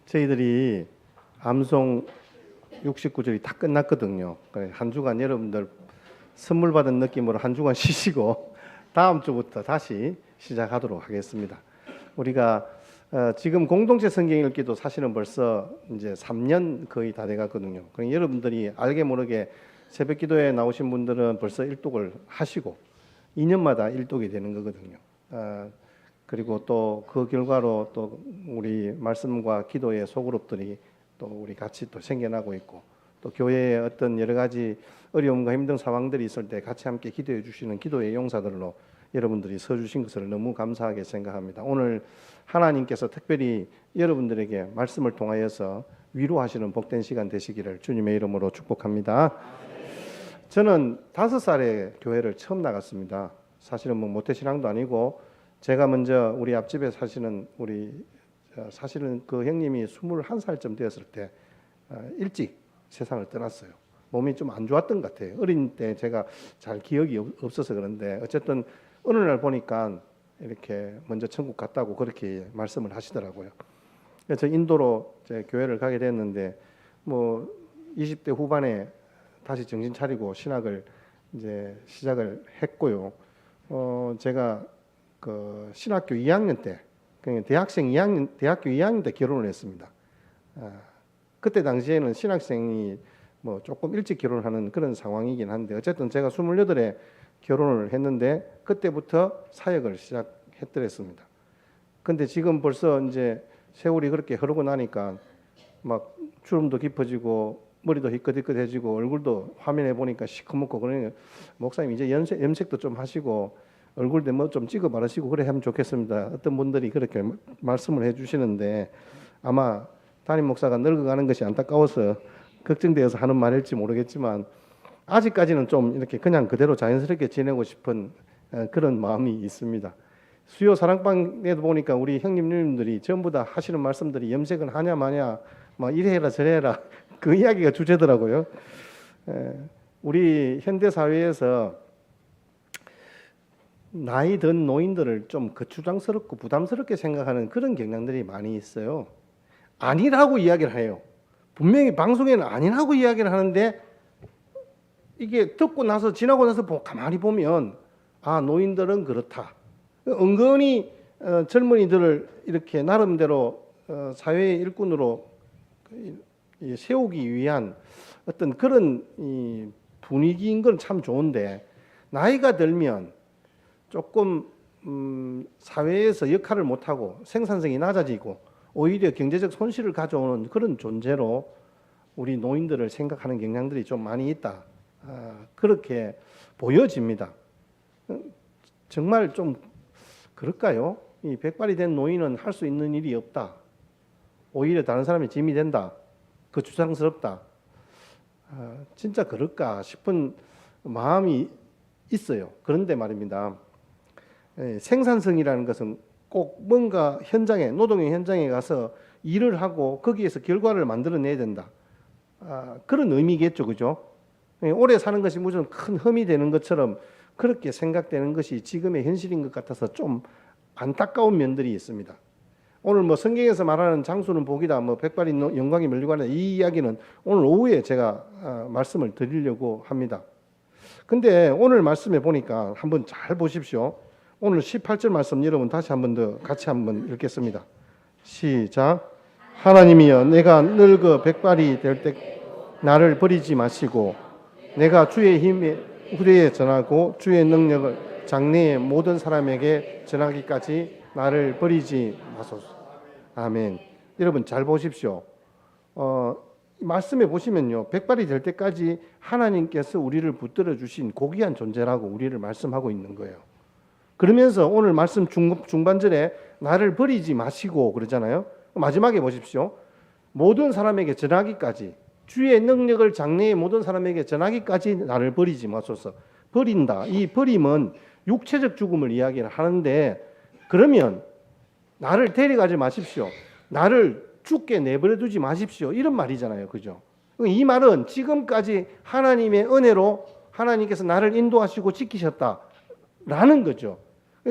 저희들이 암송 69절이 다 끝났거든요. 한 주간 여러분들 선물 받은 느낌으로 한 주간 쉬시고 다음 주부터 다시 시작하도록 하겠습니다. 우리가 지금 공동체 성경 읽기도 사실은 벌써 이제 3년 거의 다 돼갔거든요. 그러니까 여러분들이 알게 모르게 새벽기도에 나오신 분들은 벌써 일독을 하시고 2년마다 일독이 되는 거거든요. 그리고 또 그 결과로 또 우리 말씀과 기도의 소그룹들이 또 우리 같이 또 생겨나고 있고, 또 교회에 어떤 여러 가지 어려움과 힘든 상황들이 있을 때 같이 함께 기도해 주시는 기도의 용사들로 여러분들이 서주신 것을 너무 감사하게 생각합니다. 오늘 하나님께서 특별히 여러분들에게 말씀을 통하여서 위로하시는 복된 시간 되시기를 주님의 이름으로 축복합니다. 저는 5살에 교회를 처음 나갔습니다. 사실은 뭐 모태신앙도 아니고, 제가 먼저 우리 앞집에 사시는 사실은 그 형님이 21살쯤 되었을 때 일찍 세상을 떠났어요. 몸이 좀 안 좋았던 것 같아요. 어린 때 제가 잘 기억이 없어서 그런데 어쨌든 어느 날 보니까 이렇게 먼저 천국 갔다고 그렇게 말씀을 하시더라고요. 그래서 인도로 제 교회를 가게 됐는데, 뭐 20대 후반에 다시 정신 차리고 신학을 이제 시작을 했고요. 제가 그 신학교 2학년 때, 그러니까 대학교 2학년 때 결혼을 했습니다. 그때 당시에는 신학생이 뭐 조금 일찍 결혼하는 그런 상황이긴 한데, 어쨌든 제가 28에 결혼을 했는데 그때부터 사역을 시작했더랬습니다. 근데 지금 벌써 이제 세월이 그렇게 흐르고 나니까 막 주름도 깊어지고 머리도 희끗희끗해지고 얼굴도 화면에 보니까 시커멓고, 그러니까 목사님 이제 염색도 좀 하시고 얼굴에 뭐 좀 찍어 바르시고 그래 하면 좋겠습니다. 어떤 분들이 그렇게 말씀을 해주시는데, 아마 담임 목사가 늙어가는 것이 안타까워서 걱정되어서 하는 말일지 모르겠지만, 아직까지는 좀 이렇게 그냥 그대로 자연스럽게 지내고 싶은 그런 마음이 있습니다. 수요 사랑방에도 보니까 우리 형님 누님들이 전부 다 하시는 말씀들이 염색은 하냐 마냐, 막 이래 해라 저래 해라 그 이야기가 주제더라고요. 우리 현대 사회에서 나이 든 노인들을 좀 거추장스럽고 부담스럽게 생각하는 그런 경향들이 많이 있어요. 아니라고 이야기를 해요. 분명히 방송에는 아니라고 이야기를 하는데, 이게 듣고 나서 지나고 나서 가만히 보면 노인들은 그렇다. 은근히 젊은이들을 이렇게 나름대로 사회의 일꾼으로 세우기 위한 어떤 그런 분위기인 건 참 좋은데, 나이가 들면 조금 사회에서 역할을 못하고 생산성이 낮아지고 오히려 경제적 손실을 가져오는 그런 존재로 우리 노인들을 생각하는 경향들이 좀 많이 있다. 그렇게 보여집니다. 정말 좀 그럴까요? 이 백발이 된 노인은 할 수 있는 일이 없다. 오히려 다른 사람의 짐이 된다. 그 주장스럽다. 진짜 그럴까 싶은 마음이 있어요. 그런데 말입니다. 생산성이라는 것은 꼭 뭔가 현장에, 노동의 현장에 가서 일을 하고 거기에서 결과를 만들어내야 된다. 그런 의미겠죠, 그죠? 오래 사는 것이 무슨 큰 흠이 되는 것처럼 그렇게 생각되는 것이 지금의 현실인 것 같아서 좀 안타까운 면들이 있습니다. 오늘 뭐 성경에서 말하는 장수는 복이다, 뭐 백발이 영광이 멀리고 하는 이 이야기는 오늘 오후에 제가 말씀을 드리려고 합니다. 근데 오늘 말씀에 보니까 한번 잘 보십시오. 오늘 18절 말씀 여러분 다시 한번 더 같이 한번 읽겠습니다. 시작. 하나님이여, 내가 늙어 백발이 될 때 나를 버리지 마시고, 내가 주의 힘에 후대에 전하고 주의 능력을 장래의 모든 사람에게 전하기까지 나를 버리지 마소서. 아멘. 여러분 잘 보십시오. 말씀에 보시면요, 백발이 될 때까지 하나님께서 우리를 붙들어 주신 고귀한 존재라고 우리를 말씀하고 있는 거예요. 그러면서 오늘 말씀 중반절에 나를 버리지 마시고 그러잖아요. 마지막에 보십시오. 모든 사람에게 전하기까지, 주의 능력을 장래의 모든 사람에게 전하기까지 나를 버리지 마소서. 버린다. 이 버림은 육체적 죽음을 이야기를 하는데, 그러면 나를 데려가지 마십시오. 나를 죽게 내버려 두지 마십시오. 이런 말이잖아요. 그죠? 이 말은 지금까지 하나님의 은혜로 하나님께서 나를 인도하시고 지키셨다라는 거죠.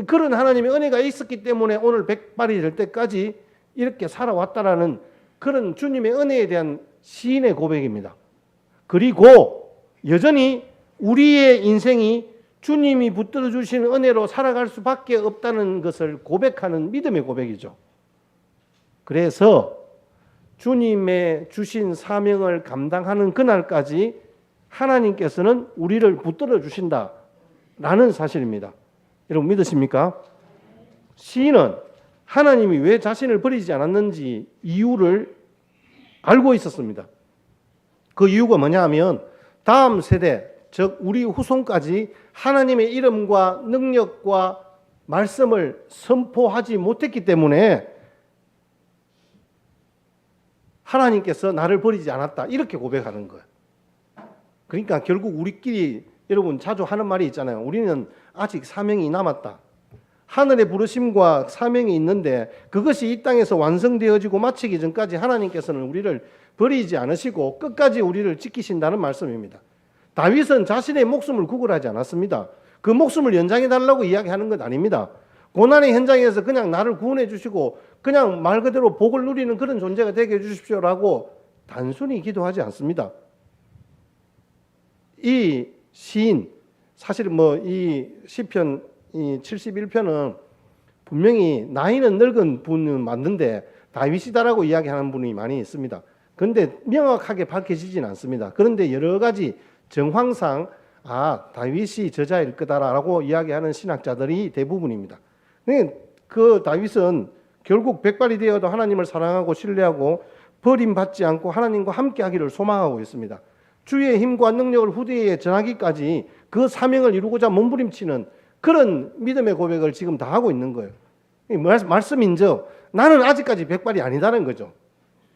그런 하나님의 은혜가 있었기 때문에 오늘 백발이 될 때까지 이렇게 살아왔다라는 그런 주님의 은혜에 대한 시인의 고백입니다. 그리고 여전히 우리의 인생이 주님이 붙들어 주신 은혜로 살아갈 수밖에 없다는 것을 고백하는 믿음의 고백이죠. 그래서 주님의 주신 사명을 감당하는 그날까지 하나님께서는 우리를 붙들어 주신다라는 사실입니다. 여러분 믿으십니까? 시인은 하나님이 왜 자신을 버리지 않았는지 이유를 알고 있었습니다. 그 이유가 뭐냐 하면 다음 세대, 즉 우리 후손까지 하나님의 이름과 능력과 말씀을 선포하지 못했기 때문에 하나님께서 나를 버리지 않았다 이렇게 고백하는 거예요. 그러니까 결국 우리끼리 여러분 자주 하는 말이 있잖아요. 우리는 아직 사명이 남았다. 하늘의 부르심과 사명이 있는데 그것이 이 땅에서 완성되어지고 마치기 전까지 하나님께서는 우리를 버리지 않으시고 끝까지 우리를 지키신다는 말씀입니다. 다윗은 자신의 목숨을 구걸하지 않았습니다. 그 목숨을 연장해달라고 이야기하는 것 아닙니다. 고난의 현장에서 그냥 나를 구원해 주시고 그냥 말 그대로 복을 누리는 그런 존재가 되게 해주십시오라고 단순히 기도하지 않습니다. 이 시인, 사실 이 시편 이 71편은 분명히 나이는 늙은 분은 맞는데 다윗이다라고 이야기하는 분이 많이 있습니다. 그런데 명확하게 밝혀지진 않습니다. 그런데 여러 가지 정황상 다윗이 저자일 거다라고 이야기하는 신학자들이 대부분입니다. 그 다윗은 결국 백발이 되어도 하나님을 사랑하고 신뢰하고 버림받지 않고 하나님과 함께하기를 소망하고 있습니다. 주의 힘과 능력을 후대에 전하기까지 그 사명을 이루고자 몸부림치는 그런 믿음의 고백을 지금 다 하고 있는 거예요. 말씀인즉 나는 아직까지 백발이 아니다는 거죠.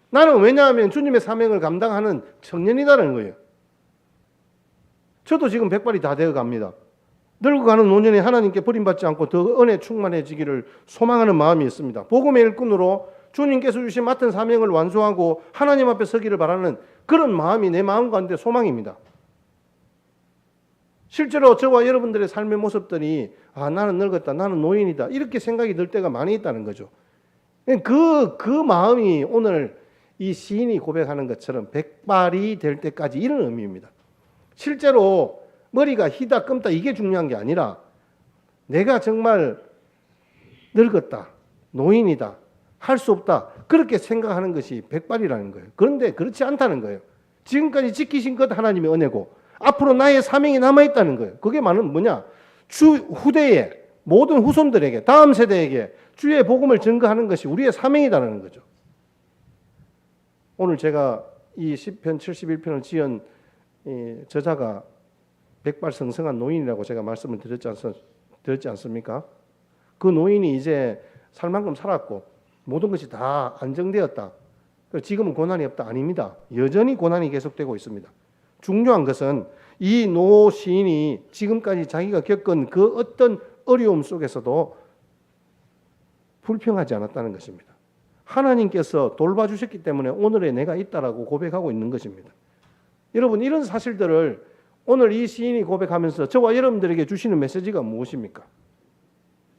나는 왜냐하면 주님의 사명을 감당하는 청년이다는 거예요. 저도 지금 백발이 다 되어 갑니다. 늙어가는 노년에 하나님께 버림받지 않고 더 은혜 충만해지기를 소망하는 마음이 있습니다. 복음의 일꾼으로 주님께서 주신 맡은 사명을 완수하고 하나님 앞에 서기를 바라는 그런 마음이 내 마음 가운데 소망입니다. 실제로 저와 여러분들의 삶의 모습들이 나는 늙었다, 나는 노인이다 이렇게 생각이 들 때가 많이 있다는 거죠. 그 마음이 오늘 이 시인이 고백하는 것처럼 백발이 될 때까지 이런 의미입니다. 실제로 머리가 희다 끔다 이게 중요한 게 아니라 내가 정말 늙었다, 노인이다, 할 수 없다 그렇게 생각하는 것이 백발이라는 거예요. 그런데 그렇지 않다는 거예요. 지금까지 지키신 것 하나님의 은혜고 앞으로 나의 사명이 남아있다는 거예요. 그게 뭐냐? 후대에 모든 후손들에게 다음 세대에게 주의 복음을 증거하는 것이 우리의 사명이라는 거죠. 오늘 제가 이 시편 71편을 지은 저자가 백발성성한 노인이라고 제가 말씀을 드렸지 않습니까? 그 노인이 이제 살 만큼 살았고 모든 것이 다 안정되었다. 지금은 고난이 없다. 아닙니다. 여전히 고난이 계속되고 있습니다. 중요한 것은 이 노 시인이 지금까지 자기가 겪은 그 어떤 어려움 속에서도 불평하지 않았다는 것입니다. 하나님께서 돌봐주셨기 때문에 오늘의 내가 있다라고 고백하고 있는 것입니다. 여러분 이런 사실들을 오늘 이 시인이 고백하면서 저와 여러분들에게 주시는 메시지가 무엇입니까?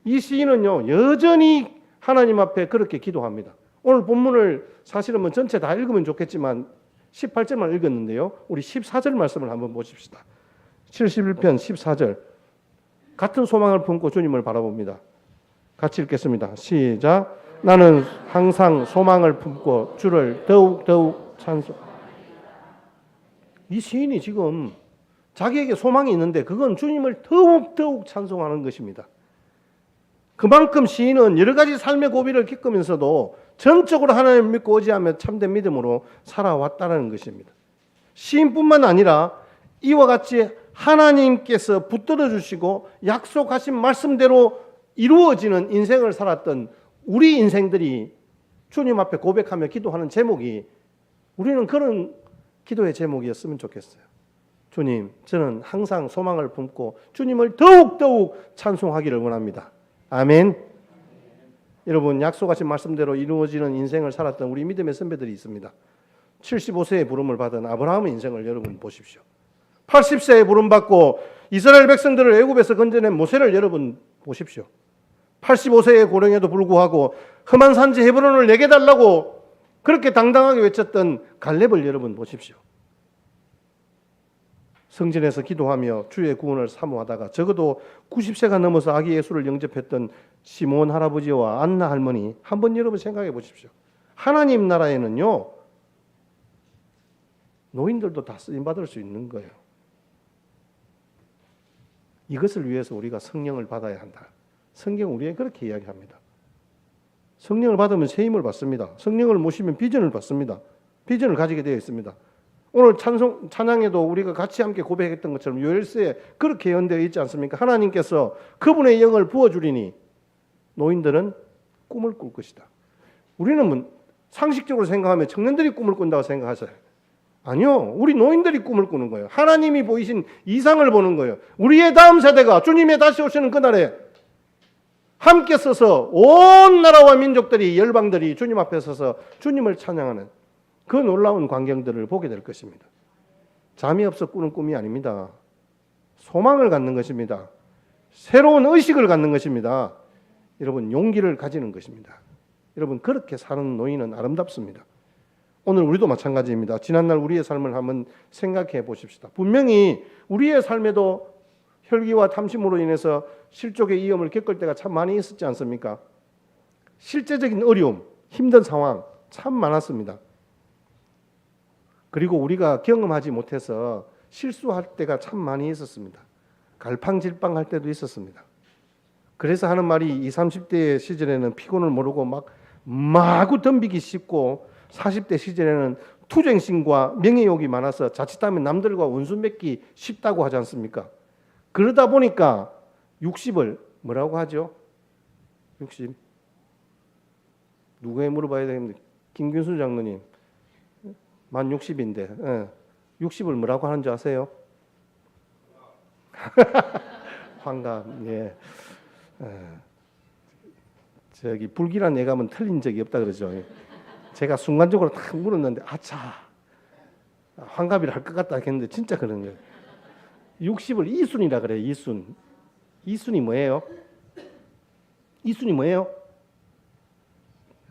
이 시인은요 여전히 하나님 앞에 그렇게 기도합니다. 오늘 본문을 사실은 전체 다 읽으면 좋겠지만 18절만 읽었는데요. 우리 14절 말씀을 한번 보십시다. 71편 14절 같은 소망을 품고 주님을 바라봅니다. 같이 읽겠습니다. 시작. 나는 항상 소망을 품고 주를 더욱 찬송. 이 시인이 지금 자기에게 소망이 있는데 그건 주님을 더욱 찬송하는 것입니다. 그만큼 시인은 여러 가지 삶의 고비를 겪으면서도 전적으로 하나님을 믿고 의지하며 참된 믿음으로 살아왔다는 것입니다. 시인뿐만 아니라 이와 같이 하나님께서 붙들어 주시고 약속하신 말씀대로 이루어지는 인생을 살았던 우리 인생들이 주님 앞에 고백하며 기도하는 제목이 우리는 그런 기도의 제목이었으면 좋겠어요. 주님, 저는 항상 소망을 품고 주님을 더욱 찬송하기를 원합니다. 아멘. 여러분 약속하신 말씀대로 이루어지는 인생을 살았던 우리 믿음의 선배들이 있습니다. 75세의 부름을 받은 아브라함의 인생을 여러분 보십시오. 80세에 부름받고 이스라엘 백성들을 애굽에서 건져낸 모세를 여러분 보십시오. 85세의 고령에도 불구하고 험한 산지 헤브론을 내게 달라고 그렇게 당당하게 외쳤던 갈렙을 여러분 보십시오. 성전에서 기도하며 주의 구원을 사모하다가 적어도 90세가 넘어서 아기 예수를 영접했던 시몬 할아버지와 안나 할머니 한번 여러분 생각해 보십시오. 하나님 나라에는요 노인들도 다 쓰임받을 수 있는 거예요. 이것을 위해서 우리가 성령을 받아야 한다. 성경은 우리에게 그렇게 이야기합니다. 성령을 받으면 새 힘을 받습니다. 성령을 모시면 비전을 받습니다. 비전을 가지게 되어 있습니다. 오늘 찬양에도 우리가 같이 함께 고백했던 것처럼 요엘서에 그렇게 예언되어 있지 않습니까? 하나님께서 그분의 영을 부어주리니 노인들은 꿈을 꿀 것이다. 우리는 상식적으로 생각하면 청년들이 꿈을 꾼다고 생각하세요. 아니요. 우리 노인들이 꿈을 꾸는 거예요. 하나님이 보이신 이상을 보는 거예요. 우리의 다음 세대가 주님의 다시 오시는 그날에 함께 서서 온 나라와 민족들이 열방들이 주님 앞에 서서 주님을 찬양하는 그 놀라운 광경들을 보게 될 것입니다. 잠이 없어 꾸는 꿈이 아닙니다. 소망을 갖는 것입니다. 새로운 의식을 갖는 것입니다. 여러분 용기를 가지는 것입니다. 여러분 그렇게 사는 노인은 아름답습니다. 오늘 우리도 마찬가지입니다. 지난날 우리의 삶을 한번 생각해 보십시다. 분명히 우리의 삶에도 혈기와 탐심으로 인해서 실족의 위험을 겪을 때가 참 많이 있었지 않습니까? 실제적인 어려움, 힘든 상황 참 많았습니다. 그리고 우리가 경험하지 못해서 실수할 때가 참 많이 있었습니다. 갈팡질팡할 때도 있었습니다. 그래서 하는 말이 20, 30대 시절에는 피곤을 모르고 막 마구 덤비기 쉽고 40대 시절에는 투쟁심과 명예욕이 많아서 자칫하면 남들과 원수 맺기 쉽다고 하지 않습니까? 그러다 보니까 60을 뭐라고 하죠? 60. 누구에 물어봐야 되는데 김균수 장로님 만 60인데 60을 뭐라고 하는지 아세요? 환갑. 예. 저기 불길한 예감은 틀린 적이 없다 그러죠. 제가 순간적으로 딱 물었는데 아차 환갑이라 할 것 같다 했는데 진짜 그런 거예요. 60을 이순이라 그래요. 이순. 이순이 뭐예요? 이순이 뭐예요?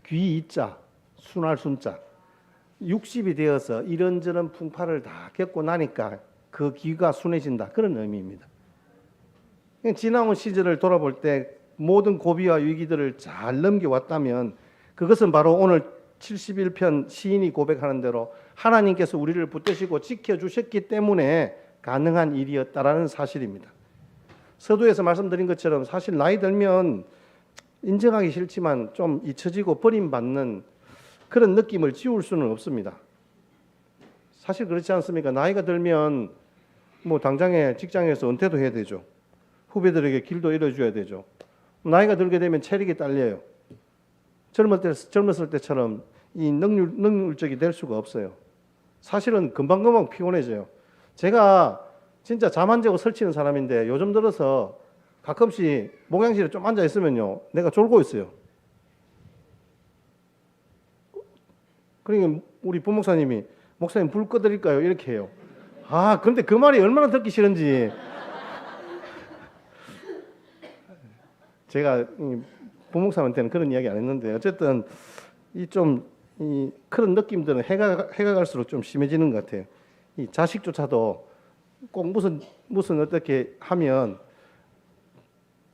귀 이자, 순할 순자. 60이 되어서 이런저런 풍파를 다 겪고 나니까 그 귀가 순해진다. 그런 의미입니다. 지나온 시절을 돌아볼 때 모든 고비와 위기들을 잘 넘겨왔다면 그것은 바로 오늘 71편 시인이 고백하는 대로 하나님께서 우리를 붙드시고 지켜주셨기 때문에 가능한 일이었다라는 사실입니다. 서두에서 말씀드린 것처럼 사실 나이 들면 인정하기 싫지만 좀 잊혀지고 버림받는 그런 느낌을 지울 수는 없습니다. 사실 그렇지 않습니까? 나이가 들면 뭐 당장에 직장에서 은퇴도 해야 되죠. 후배들에게 길도 잃어줘야 되죠. 나이가 들게 되면 체력이 딸려요. 젊었을 때처럼 이 능률적이 될 수가 없어요. 사실은 금방금방 피곤해져요. 제가 진짜 잠 안 자고 설치는 사람인데 요즘 들어서 가끔씩 목욕실에 좀 앉아 있으면요 내가 졸고 있어요. 그러니까 우리 부목사님이 목사님 불 꺼드릴까요? 이렇게 해요. 아 그런데 그 말이 얼마나 듣기 싫은지 제가 부목사님한테는 그런 이야기 안 했는데 어쨌든 이 그런 느낌들은 해가 갈수록 좀 심해지는 것 같아요. 이 자식조차도 꼭 무슨 어떻게 하면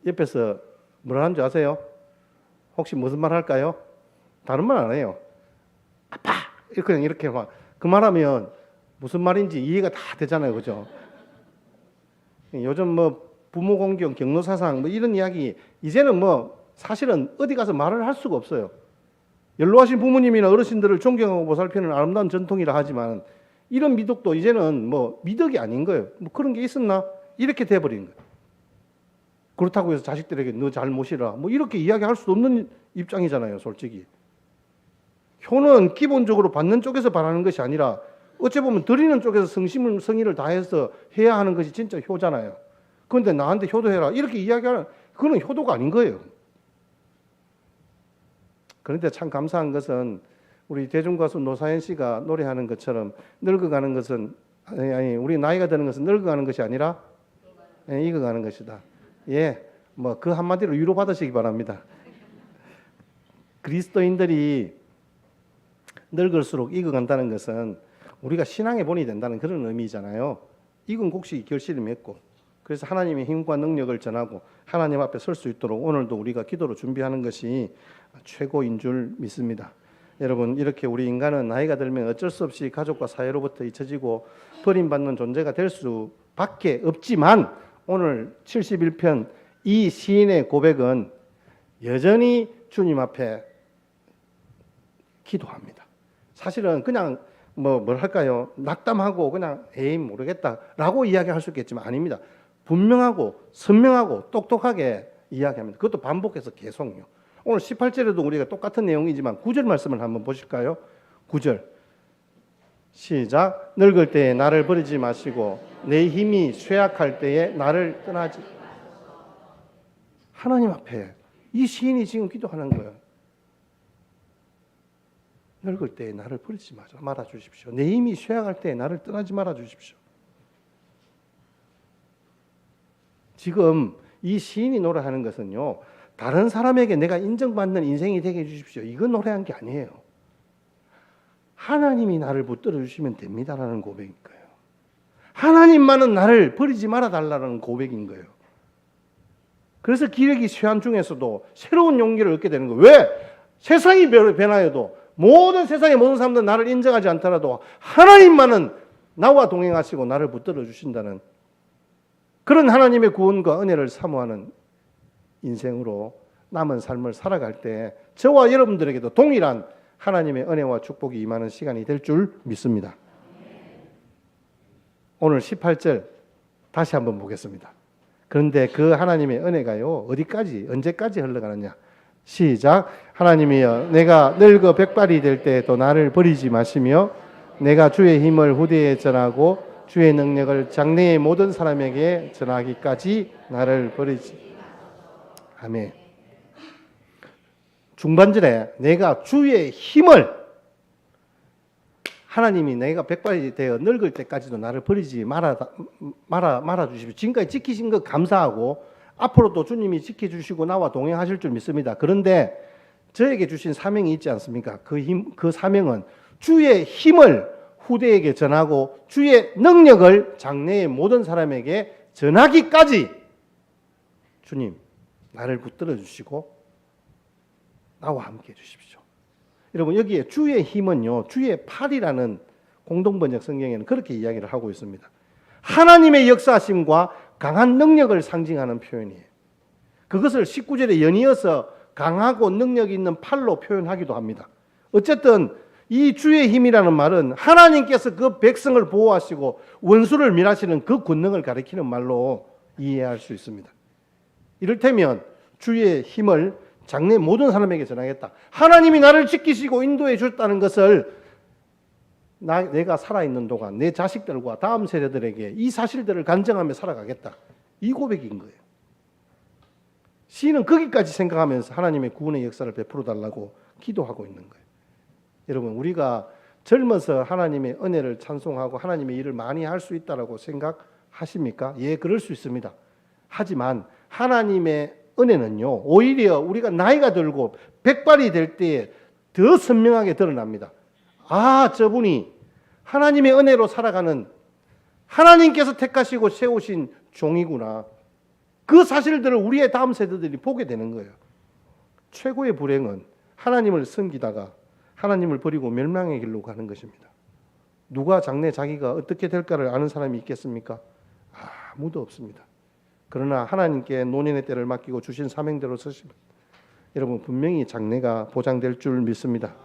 옆에서 뭐라 하는 줄 아세요? 혹시 무슨 말 할까요? 다른 말 안 해요. 아빠! 이렇게 막 그 말하면 무슨 말인지 이해가 다 되잖아요. 그죠? 요즘 뭐 부모 공경, 경로 사상 뭐 이런 이야기 이제는 뭐 사실은 어디 가서 말을 할 수가 없어요. 연로하신 부모님이나 어르신들을 존경하고 보살피는 아름다운 전통이라 하지만 이런 미덕도 이제는 뭐 미덕이 아닌 거예요. 뭐 그런 게 있었나? 이렇게 돼버린 거예요. 그렇다고 해서 자식들에게 너 잘 모시라 뭐 이렇게 이야기할 수 없는 입장이잖아요. 솔직히. 효는 기본적으로 받는 쪽에서 바라는 것이 아니라 어찌 보면 드리는 쪽에서 성의를 다해서 해야 하는 것이 진짜 효잖아요. 그런데 나한테 효도해라 이렇게 이야기하는 그건 효도가 아닌 거예요. 그런데 참 감사한 것은 우리 대중가수 노사연 씨가 노래하는 것처럼 늙어가는 것은 아니 우리 나이가 드는 것은 늙어가는 것이 아니라 익어가는 것이다. 예, 뭐 그 한마디로 위로받으시기 바랍니다. 그리스도인들이 늙을수록 익어간다는 것은 우리가 신앙의 본이 된다는 그런 의미잖아요. 익은 곡식이 결실을 맺고, 그래서 하나님의 힘과 능력을 전하고 하나님 앞에 설 수 있도록 오늘도 우리가 기도로 준비하는 것이 최고인 줄 믿습니다. 여러분, 이렇게 우리 인간은 나이가 들면 어쩔 수 없이 가족과 사회로부터 잊혀지고 버림받는 존재가 될 수밖에 없지만, 오늘 71편 이 시인의 고백은 여전히 주님 앞에 기도합니다. 사실은 그냥 뭘 할까요? 낙담하고 그냥 에이 모르겠다라고 이야기할 수 있겠지만 아닙니다. 분명하고 선명하고 똑똑하게 이야기합니다. 그것도 반복해서 계속요. 오늘 18절에도 우리가 똑같은 내용이지만 9절 말씀을 한번 보실까요? 9절 시작. 늙을 때에 나를 버리지 마시고 내 힘이 쇠약할 때에 나를 떠나지. 하나님 앞에 이 시인이 지금 기도하는 거예요. 늙을 때에 나를 버리지 말아 주십시오. 내 힘이 쇠약할 때에 나를 떠나지 말아 주십시오. 지금 이 시인이 노래하는 것은요, 다른 사람에게 내가 인정받는 인생이 되게 해주십시오, 이건 노래한 게 아니에요. 하나님이 나를 붙들어 주시면 됩니다라는 고백인 거예요. 하나님만은 나를 버리지 말아 달라는 고백인 거예요. 그래서 기력이 쇠한 중에서도 새로운 용기를 얻게 되는 거예요. 왜? 세상이 변하여도, 모든 세상의 모든 사람들은 나를 인정하지 않더라도 하나님만은 나와 동행하시고 나를 붙들어 주신다는 그런 하나님의 구원과 은혜를 사모하는 인생으로 남은 삶을 살아갈 때 저와 여러분들에게도 동일한 하나님의 은혜와 축복이 임하는 시간이 될 줄 믿습니다. 오늘 18절 다시 한번 보겠습니다. 그런데 그 하나님의 은혜가요, 어디까지, 언제까지 흘러가느냐? 시작. 하나님이여, 내가 늙어 백발이 될 때에도 나를 버리지 마시며 내가 주의 힘을 후대에 전하고 주의 능력을 장래의 모든 사람에게 전하기까지 나를 버리지. 아멘. 중반절에 내가 주의 힘을, 하나님이 내가 백발이 되어 늙을 때까지도 나를 버리지 말아 주십시오. 지금까지 지키신 것 감사하고 앞으로도 주님이 지켜주시고 나와 동행하실 줄 믿습니다. 그런데 저에게 주신 사명이 있지 않습니까? 그 사명은 주의 힘을 후대에게 전하고 주의 능력을 장래의 모든 사람에게 전하기까지 주님 나를 붙들어 주시고 나와 함께 해주십시오. 여러분, 여기에 주의 힘은요, 주의 팔이라는 공동번역 성경에는 그렇게 이야기를 하고 있습니다. 하나님의 역사심과 강한 능력을 상징하는 표현이에요. 그것을 19절에 연이어서 강하고 능력 있는 팔로 표현하기도 합니다. 어쨌든 이 주의 힘이라는 말은 하나님께서 그 백성을 보호하시고 원수를 멸하시는 그 권능을 가리키는 말로 이해할 수 있습니다. 이를테면 주의 힘을 장래 모든 사람에게 전하겠다. 하나님이 나를 지키시고 인도해 주셨다는 것을 내가 살아있는 동안 내 자식들과 다음 세대들에게 이 사실들을 간증하며 살아가겠다. 이 고백인 거예요. 시인은 거기까지 생각하면서 하나님의 구원의 역사를 베풀어 달라고 기도하고 있는 거예요. 여러분, 우리가 젊어서 하나님의 은혜를 찬송하고 하나님의 일을 많이 할 수 있다고 생각하십니까? 예, 그럴 수 있습니다. 하지만 하나님의 은혜는요, 오히려 우리가 나이가 들고 백발이 될 때에 더 선명하게 드러납니다. 아, 저분이 하나님의 은혜로 살아가는 하나님께서 택하시고 세우신 종이구나. 그 사실들을 우리의 다음 세대들이 보게 되는 거예요. 최고의 불행은 하나님을 섬기다가 하나님을 버리고 멸망의 길로 가는 것입니다. 누가 장래 자기가 어떻게 될까를 아는 사람이 있겠습니까? 아무도 없습니다. 그러나 하나님께 노년의 때를 맡기고 주신 사명대로 서시면 여러분 분명히 장래가 보장될 줄 믿습니다.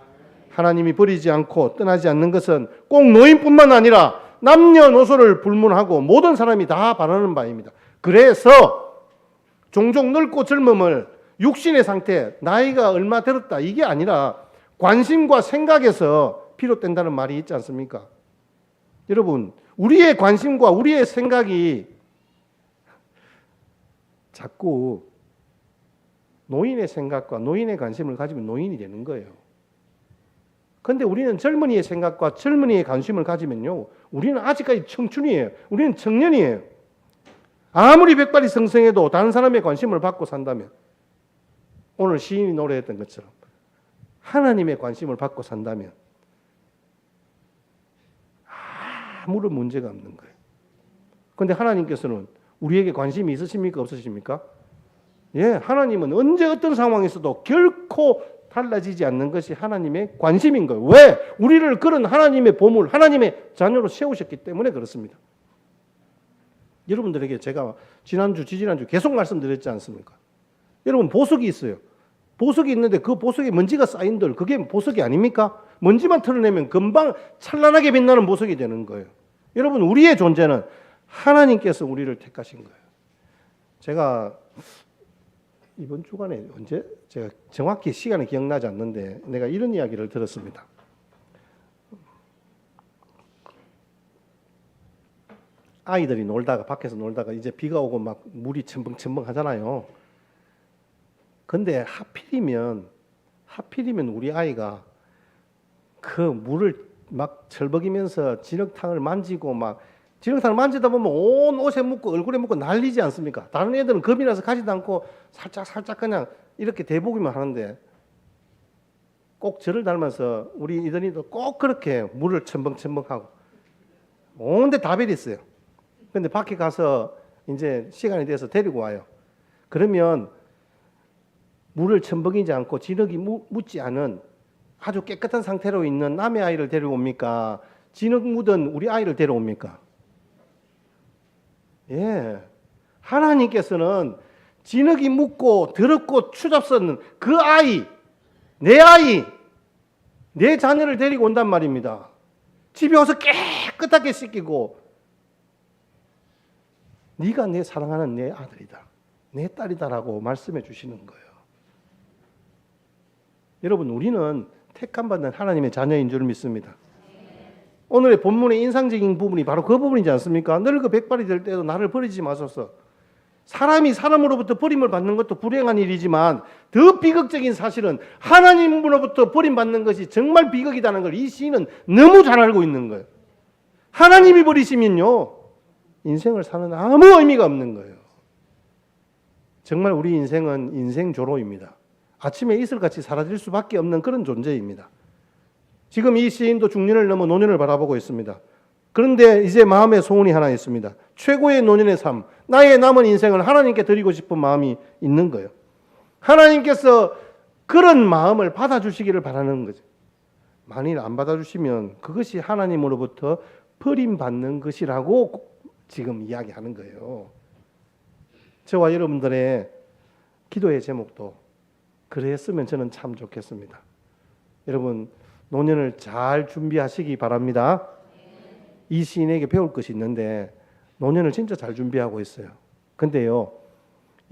하나님이 버리지 않고 떠나지 않는 것은 꼭 노인뿐만 아니라 남녀노소를 불문하고 모든 사람이 다 바라는 바입니다. 그래서 종종 늙고 젊음을 육신의 상태, 나이가 얼마 들었다 이게 아니라 관심과 생각에서 비롯된다는 말이 있지 않습니까? 여러분, 우리의 관심과 우리의 생각이 자꾸 노인의 생각과 노인의 관심을 가지면 노인이 되는 거예요. 그런데 우리는 젊은이의 생각과 젊은이의 관심을 가지면요, 우리는 아직까지 청춘이에요. 우리는 청년이에요. 아무리 백발이 성성해도 다른 사람의 관심을 받고 산다면, 오늘 시인이 노래했던 것처럼 하나님의 관심을 받고 산다면 아무런 문제가 없는 거예요. 그런데 하나님께서는 우리에게 관심이 있으십니까? 없으십니까? 예, 하나님은 언제 어떤 상황에서도 결코 달라지지 않는 것이 하나님의 관심인 거예요. 왜? 우리를 그런 하나님의 보물, 하나님의 자녀로 세우셨기 때문에 그렇습니다. 여러분들에게 제가 지난주, 지지난주 계속 말씀드렸지 않습니까? 여러분 보석이 있어요. 보석이 있는데 그 보석에 먼지가 쌓인들, 그게 보석이 아닙니까? 먼지만 털어내면 금방 찬란하게 빛나는 보석이 되는 거예요. 여러분, 우리의 존재는 하나님께서 우리를 택하신 거예요. 제가 이번 주간에 언제, 제가 정확히 시간이 기억나지 않는데 내가 이런 이야기를 들었습니다. 아이들이 놀다가, 밖에서 놀다가 이제 비가 오고 막 물이 첨벙첨벙 하잖아요. 근데 하필이면 우리 아이가 그 물을 막 철벅이면서 진흙탕을 만지고, 막 진흙탕을 만지다 보면 온 옷에 묻고 얼굴에 묻고 난리지 않습니까? 다른 애들은 겁이 나서 가지도 않고 살짝 그냥 이렇게 대보기만 하는데, 꼭 저를 닮아서 우리 이든이도 꼭 그렇게 물을 첨벙첨벙하고 온데 다 베렸어요. 근데 밖에 가서 이제 시간이 돼서 데리고 와요. 그러면 물을 첨벙이지 않고 진흙이 묻지 않은 아주 깨끗한 상태로 있는 남의 아이를 데려옵니까? 진흙 묻은 우리 아이를 데려옵니까? 예. 하나님께서는 진흙이 묻고 더럽고 추잡스는 그 아이, 내 자녀를 데리고 온단 말입니다. 집에 와서 깨끗하게 씻기고, 네가 내 사랑하는 내 아들이다, 내 딸이다라고 말씀해 주시는 거예요. 여러분, 우리는 택함받는 하나님의 자녀인 줄 믿습니다. 오늘의 본문의 인상적인 부분이 바로 그 부분이지 않습니까? 늙어 백발이 될 때도 나를 버리지 마소서. 사람이 사람으로부터 버림을 받는 것도 불행한 일이지만 더 비극적인 사실은 하나님으로부터 버림받는 것이 정말 비극이라는 걸 이 시인은 너무 잘 알고 있는 거예요. 하나님이 버리시면요, 인생을 사는 아무 의미가 없는 거예요. 정말 우리 인생은 인생조로입니다. 아침에 이슬같이 사라질 수밖에 없는 그런 존재입니다. 지금 이 시인도 중년을 넘어 노년을 바라보고 있습니다. 그런데 이제 마음에 소원이 하나 있습니다. 최고의 노년의 삶, 나의 남은 인생을 하나님께 드리고 싶은 마음이 있는 거예요. 하나님께서 그런 마음을 받아주시기를 바라는 거죠. 만일 안 받아주시면 그것이 하나님으로부터 버림받는 것이라고 지금 이야기하는 거예요. 저와 여러분들의 기도의 제목도 그랬으면 저는 참 좋겠습니다. 여러분, 노년을 잘 준비하시기 바랍니다. 이 시인에게 배울 것이 있는데 노년을 진짜 잘 준비하고 있어요. 근데요,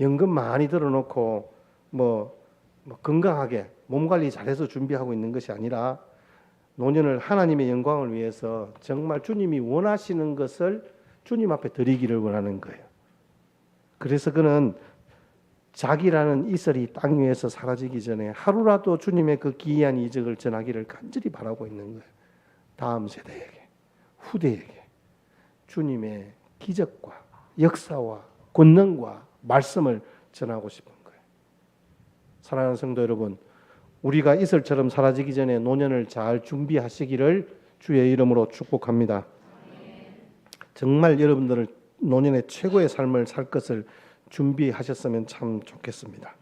연금 많이 들어놓고 뭐 건강하게 몸 관리 잘해서 준비하고 있는 것이 아니라 노년을 하나님의 영광을 위해서 정말 주님이 원하시는 것을 주님 앞에 드리기를 원하는 거예요. 그래서 그는 자기라는 이슬이 땅 위에서 사라지기 전에 하루라도 주님의 그 기이한 이적을 전하기를 간절히 바라고 있는 거예요. 다음 세대에게, 후대에게 주님의 기적과 역사와 권능과 말씀을 전하고 싶은 거예요. 사랑하는 성도 여러분, 우리가 이슬처럼 사라지기 전에 노년을 잘 준비하시기를 주의 이름으로 축복합니다. 정말 여러분들을 노년의 최고의 삶을 살 것을 준비하셨으면 참 좋겠습니다.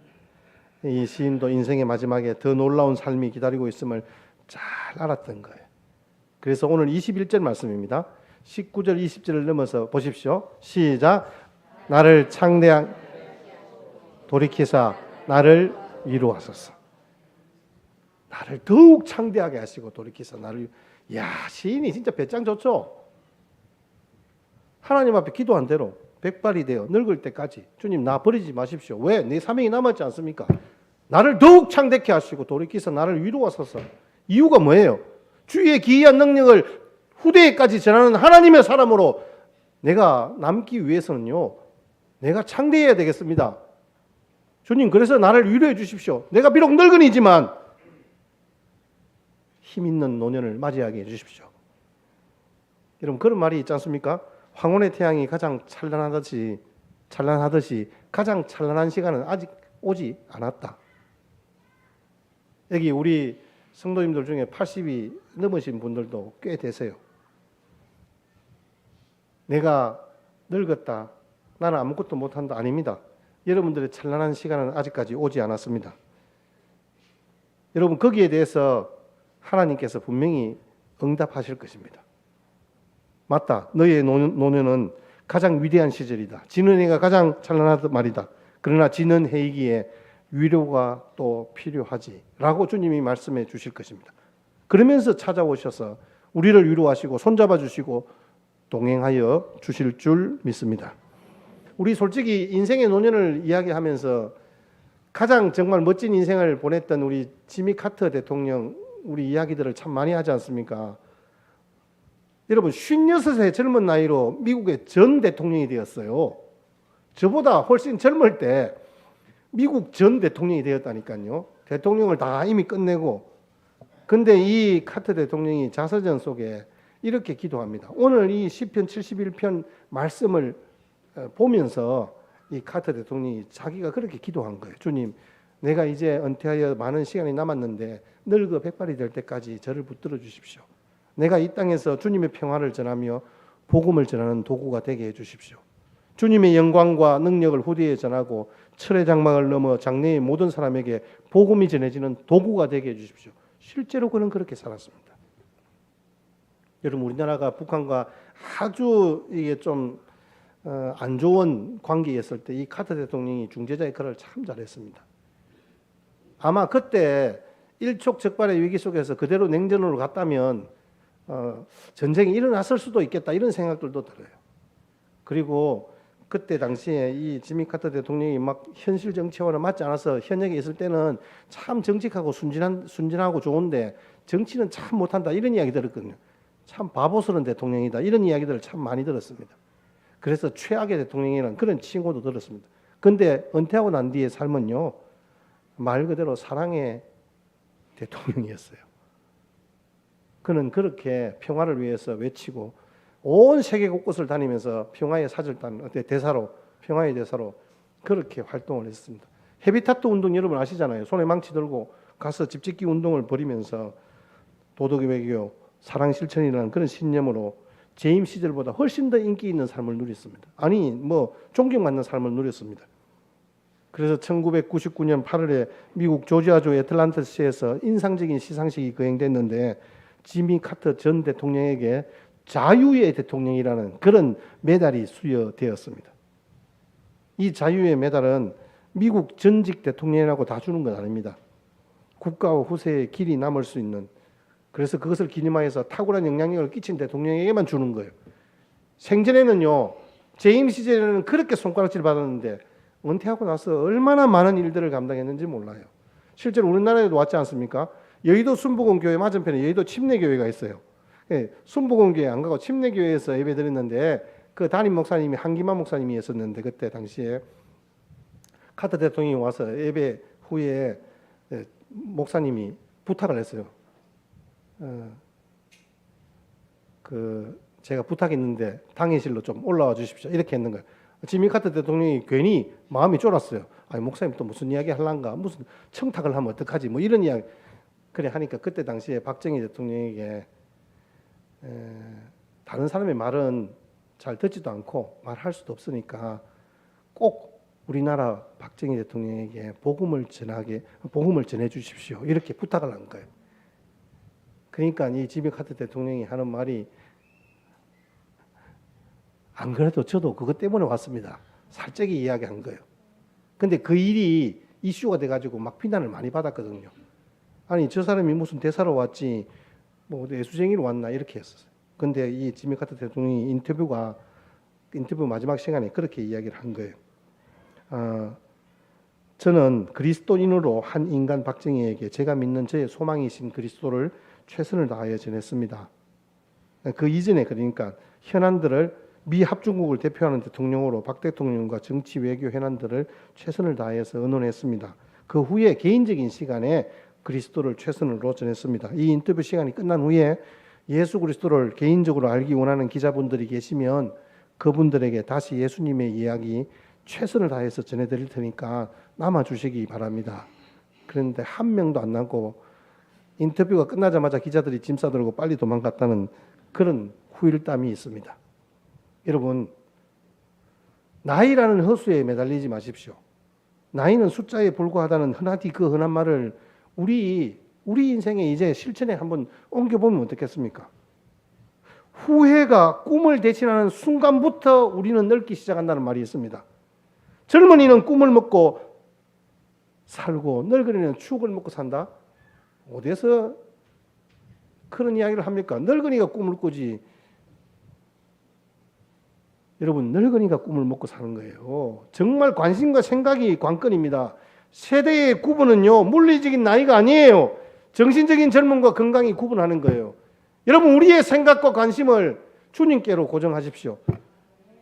이 시인도 인생의 마지막에 더 놀라운 삶이 기다리고 있음을 잘 알았던 거예요. 그래서 오늘 21절 말씀입니다. 19절 20절을 넘어서 보십시오. 시작. 나를 창대한 돌이키사 나를 위로하소서. 나를 더욱 창대하게 하시고 돌이키사 나를. 야, 시인이 진짜 배짱 좋죠. 하나님 앞에 기도한 대로 백발이 되어 늙을 때까지 주님 나 버리지 마십시오. 왜? 내 사명이 남았지 않습니까? 나를 더욱 창대케 하시고 돌이키사 나를 위로하소서. 이유가 뭐예요? 주의 기이한 능력을 후대에까지 전하는 하나님의 사람으로 내가 남기 위해서는요, 내가 창대해야 되겠습니다. 주님, 그래서 나를 위로해 주십시오. 내가 비록 늙은이지만 힘 있는 노년을 맞이하게 해 주십시오. 여러분, 그런 말이 있지 않습니까? 황혼의 태양이 가장 찬란하듯이 찬란하듯이 가장 찬란한 시간은 아직 오지 않았다. 여기 우리 성도님들 중에 80이 넘으신 분들도 꽤 되세요. 내가 늙었다, 나는 아무것도 못한다. 아닙니다. 여러분들의 찬란한 시간은 아직까지 오지 않았습니다. 여러분 거기에 대해서 하나님께서 분명히 응답하실 것입니다. 맞다. 너의 노년은 가장 위대한 시절이다. 지는 해가 가장 찬란하단 말이다. 그러나 지는 해이기에 위로가 또 필요하지 라고 주님이 말씀해 주실 것입니다. 그러면서 찾아오셔서 우리를 위로하시고 손잡아 주시고 동행하여 주실 줄 믿습니다. 우리 솔직히 인생의 노년을 이야기하면서 가장 정말 멋진 인생을 보냈던 우리 지미 카터 대통령 우리 이야기들을 참 많이 하지 않습니까? 여러분 56세 젊은 나이로 미국의 전 대통령이 되었어요. 저보다 훨씬 젊을 때 미국 전 대통령이 되었다니까요. 대통령을 다 이미 끝내고. 근데 이 카터 대통령이 자서전 속에 이렇게 기도합니다. 오늘 이 시편 71편 말씀을 보면서 이 카터 대통령이 자기가 그렇게 기도한 거예요. 주님, 내가 이제 은퇴하여 많은 시간이 남았는데 늙어 백발이 될 때까지 저를 붙들어 주십시오. 내가 이 땅에서 주님의 평화를 전하며 복음을 전하는 도구가 되게 해 주십시오. 주님의 영광과 능력을 후대에 전하고 철의 장막을 넘어 장래의 모든 사람에게 복음이 전해지는 도구가 되게 해 주십시오. 실제로 그는 그렇게 살았습니다. 여러분 우리나라가 북한과 아주 이게 좀 안 좋은 관계였을 때 이 카터 대통령이 중재자 역할을 참 잘했습니다. 아마 그때 일촉즉발의 위기 속에서 그대로 냉전으로 갔다면 전쟁이 일어났을 수도 있겠다 이런 생각들도 들어요. 그리고 그때 당시에 이 지미 카터 대통령이 막 현실 정치와는 맞지 않아서 현역에 있을 때는 참 정직하고 순진하고 좋은데 정치는 참 못한다 이런 이야기 들었거든요. 참 바보스러운 대통령이다 이런 이야기들을 참 많이 들었습니다. 그래서 최악의 대통령이라는 그런 칭호도 들었습니다. 그런데 은퇴하고 난 뒤의 삶은요 말 그대로 사랑의 대통령이었어요. 그는 그렇게 평화를 위해서 외치고 온 세계 곳곳을 다니면서 평화의 사절단, 평화의 대사로 그렇게 활동을 했습니다. 헤비타트 운동 여러분 아시잖아요. 손에 망치 들고 가서 집짓기 운동을 벌이면서 도덕의 외교, 사랑 실천이라는 그런 신념으로 재임 시절보다 훨씬 더 인기 있는 삶을 누렸습니다. 아니 뭐 존경받는 삶을 누렸습니다. 그래서 1999년 8월에 미국 조지아주 애틀란타시에서 인상적인 시상식이 거행됐는데 지미 카터 전 대통령에게 자유의 대통령이라는 그런 메달이 수여되었습니다. 이 자유의 메달은 미국 전직 대통령이라고 다 주는 건 아닙니다. 국가와 후세의 길이 남을 수 있는, 그래서 그것을 기념하여서 탁월한 영향력을 끼친 대통령에게만 주는 거예요. 생전에는요, 재임 시절에는 그렇게 손가락질 받았는데 은퇴하고 나서 얼마나 많은 일들을 감당했는지 몰라요. 실제로 우리나라에도 왔지 않습니까? 여의도 순복음교회 맞은편에 여의도 침례교회가 있어요. 순복음교회 안 가고 침례교회에서 예배 드렸는데 그 담임 목사님이 한기만 목사님이었었는데 그때 당시에 카터 대통령이 와서 예배 후에 목사님이 부탁을 했어요. 제가 부탁했는데 당회실로 좀 올라와 주십시오. 이렇게 했는 거예요. 지미 카터 대통령이 괜히 마음이 쫄았어요. 아니 목사님 또 무슨 이야기 하려는가? 무슨 청탁을 하면 어떡하지? 뭐 이런 이야기. 그래 하니까 그때 당시에 박정희 대통령에게 다른 사람의 말은 잘 듣지도 않고 말할 수도 없으니까 꼭 우리나라 박정희 대통령에게 복음을 전해 주십시오. 이렇게 부탁을 한 거예요. 그러니까 이 지미 카터 대통령이 하는 말이 안 그래도 저도 그것 때문에 왔습니다. 살짝이 이야기한 거예요. 근데 그 일이 이슈가 돼가지고 막 비난을 많이 받았거든요. 아니 저 사람이 무슨 대사로 왔지 뭐 애수쟁이로 왔나 이렇게 했었어요. 근데 이 지미 카터 대통령이 인터뷰 마지막 시간에 그렇게 이야기를 한 거예요. 저는 그리스도인으로 한 인간 박정희에게 제가 믿는 저의 소망이신 그리스도를 최선을 다하여 전했습니다. 그 이전에 그러니까 현안들을 미 합중국을 대표하는 대통령으로 박 대통령과 정치 외교 현안들을 최선을 다해서 의논했습니다. 그 후에 개인적인 시간에 그리스도를 최선으로 전했습니다. 이 인터뷰 시간이 끝난 후에 예수 그리스도를 개인적으로 알기 원하는 기자분들이 계시면 그분들에게 다시 예수님의 이야기 최선을 다해서 전해드릴 테니까 남아주시기 바랍니다. 그런데 한 명도 안 남고 인터뷰가 끝나자마자 기자들이 짐 싸들고 빨리 도망갔다는 그런 후일담이 있습니다. 여러분, 나이라는 허수에 매달리지 마십시오. 나이는 숫자에 불과하다는 흔하디 그 흔한 말을 우리 인생에 이제 실천에 한번 옮겨보면 어떻겠습니까? 후회가 꿈을 대신하는 순간부터 우리는 늙기 시작한다는 말이 있습니다. 젊은이는 꿈을 먹고 살고 늙은이는 추억을 먹고 산다? 어디서 그런 이야기를 합니까? 늙은이가 꿈을 꾸지. 여러분, 늙은이가 꿈을 먹고 사는 거예요. 정말 관심과 생각이 관건입니다. 세대의 구분은요, 물리적인 나이가 아니에요. 정신적인 젊음과 건강이 구분하는 거예요. 여러분, 우리의 생각과 관심을 주님께로 고정하십시오.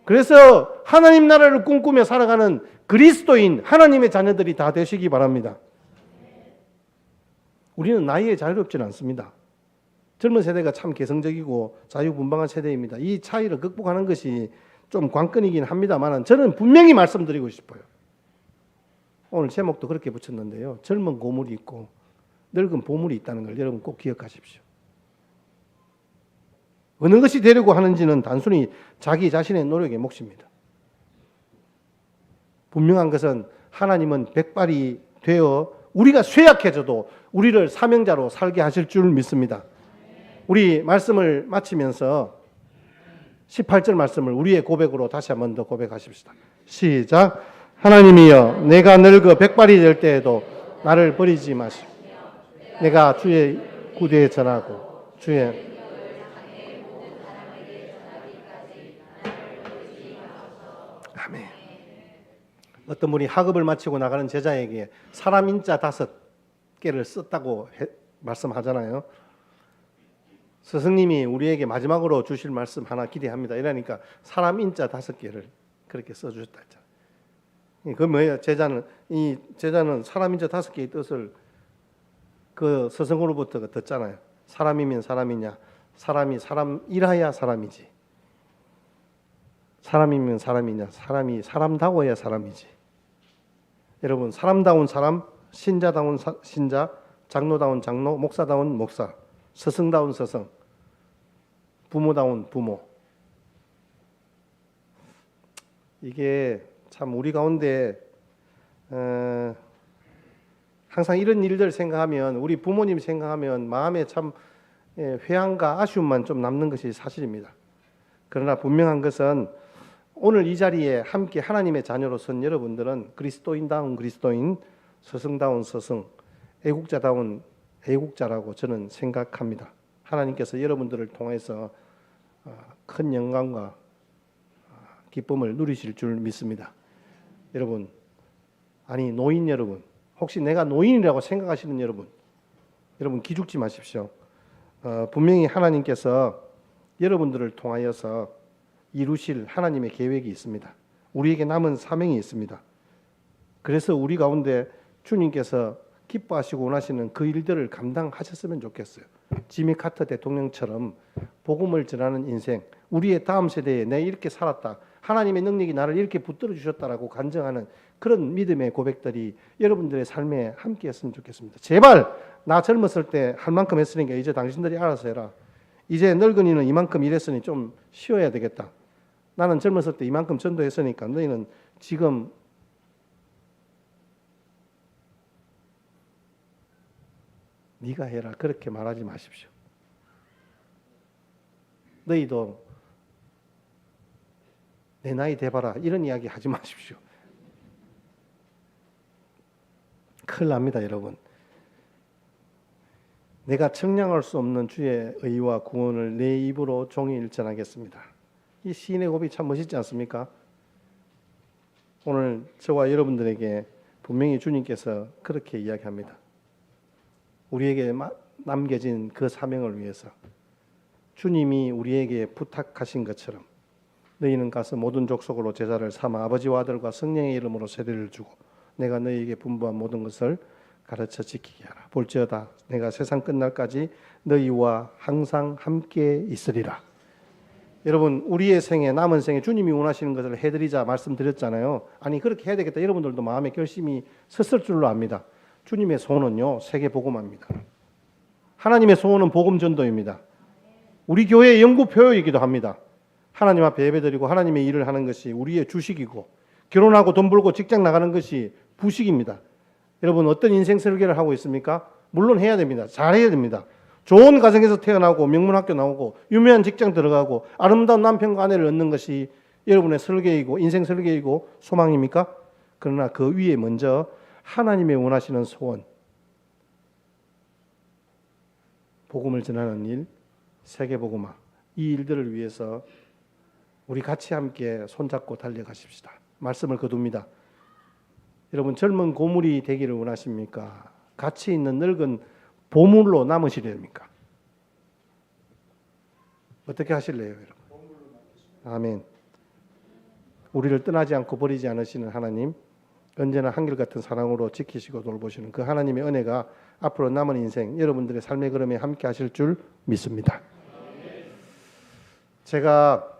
그래서 하나님 나라를 꿈꾸며 살아가는 그리스도인, 하나님의 자녀들이 다 되시기 바랍니다. 우리는 나이에 자유롭지는 않습니다. 젊은 세대가 참 개성적이고 자유분방한 세대입니다. 이 차이를 극복하는 것이 좀 관건이긴 합니다만 저는 분명히 말씀드리고 싶어요. 오늘 제목도 그렇게 붙였는데요. 젊은 고물이 있고 늙은 보물이 있다는 걸 여러분 꼭 기억하십시오. 어느 것이 되려고 하는지는 단순히 자기 자신의 노력의 몫입니다. 분명한 것은 하나님은 백발이 되어 우리가 쇠약해져도 우리를 사명자로 살게 하실 줄 믿습니다. 우리 말씀을 마치면서 18절 말씀을 우리의 고백으로 다시 한 번 더 고백하십시다. 시작. 하나님이여, 내가 늙어 백발이 될 때에도 나를 버리지 마시오. 내가 주의 구대에 전하고 주의 아멘. 어떤 분이 학업을 마치고 나가는 제자에게 사람 인자 5개를 썼다고 말씀하잖아요. 스승님이 우리에게 마지막으로 주실 말씀 하나 기대합니다. 이러니까 사람 인자 5개를 그렇게 써주셨다 했잖아요. 그 뭐예요? 이 제자는 사람 인자 5개의 뜻을 그 스승으로부터 듣잖아요. 사람이면 사람이냐? 사람이 사람이라야 사람이지. 사람이면 사람이냐? 사람이 사람다워야 사람이지. 여러분, 사람다운 사람, 신자다운 신자, 장로다운 장로, 목사다운 목사, 스승다운 스승, 부모다운 부모. 이게 참 우리 가운데 항상 이런 일들 생각하면, 우리 부모님 생각하면 마음에 참 회한과 아쉬움만 좀 남는 것이 사실입니다. 그러나 분명한 것은 오늘 이 자리에 함께 하나님의 자녀로 선 여러분들은 그리스도인다운 그리스도인, 스승다운 스승, 애국자다운 애국자라고 저는 생각합니다. 하나님께서 여러분들을 통해서 큰 영광과 기쁨을 누리실 줄 믿습니다. 여러분, 아니 노인 여러분, 혹시 내가 노인이라고 생각하시는 여러분 기죽지 마십시오. 분명히 하나님께서 여러분들을 통하여서 이루실 하나님의 계획이 있습니다. 우리에게 남은 사명이 있습니다. 그래서 우리 가운데 주님께서 기뻐하시고 원하시는 그 일들을 감당하셨으면 좋겠어요. 지미 카터 대통령처럼 복음을 전하는 인생, 우리의 다음 세대에 내 이렇게 살았다, 하나님의 능력이 나를 이렇게 붙들어 주셨다라고 간증하는 그런 믿음의 고백들이 여러분들의 삶에 함께 했으면 좋겠습니다. 제발 나 젊었을 때 할 만큼 했으니까 이제 당신들이 알아서 해라. 이제 늙은이는 이만큼 일했으니 좀 쉬어야 되겠다. 나는 젊었을 때 이만큼 전도했으니까 너희는 지금 네가 해라. 그렇게 말하지 마십시오. 너희도 내 나이 돼봐라. 이런 이야기 하지 마십시오. 큰일 납니다, 여러분. 내가 청량할 수 없는 주의 의와 구원을 내 입으로 종일 전하겠습니다. 이 시인의 고백이 참 멋있지 않습니까? 오늘 저와 여러분들에게 분명히 주님께서 그렇게 이야기합니다. 우리에게 남겨진 그 사명을 위해서 주님이 우리에게 부탁하신 것처럼 너희는 가서 모든 족속으로 제자를 삼아 아버지와 아들과 성령의 이름으로 세례를 주고 내가 너희에게 분부한 모든 것을 가르쳐 지키게 하라. 볼지어다 내가 세상 끝날까지 너희와 항상 함께 있으리라. 여러분 우리의 생에 남은 생에 주님이 원하시는 것을 해드리자 말씀드렸잖아요. 아니 그렇게 해야 되겠다. 여러분들도 마음에 결심이 섰을 줄로 압니다. 주님의 소원은요 세계 복음화입니다. 하나님의 소원은 복음 전도입니다. 우리 교회의 연구표이기도 합니다. 하나님 앞에 예배드리고 하나님의 일을 하는 것이 우리의 주식이고 결혼하고 돈 벌고 직장 나가는 것이 부식입니다. 여러분 어떤 인생 설계를 하고 있습니까? 물론 해야 됩니다. 잘해야 됩니다. 좋은 가정에서 태어나고 명문학교 나오고 유명한 직장 들어가고 아름다운 남편과 아내를 얻는 것이 여러분의 설계이고 인생 설계이고 소망입니까? 그러나 그 위에 먼저 하나님의 원하시는 소원, 복음을 전하는 일, 세계복음화, 이 일들을 위해서 우리 같이 함께 손잡고 달려가십시다. 말씀을 거둡니다. 여러분 젊은 고물이 되기를 원하십니까? 가치 있는 늙은 보물로 남으시렵니까? 어떻게 하실래요, 여러분? 아멘. 우리를 떠나지 않고 버리지 않으시는 하나님, 언제나 한결같은 사랑으로 지키시고 돌보시는 그 하나님의 은혜가 앞으로 남은 인생 여러분들의 삶의 걸음에 함께 하실 줄 믿습니다. 제가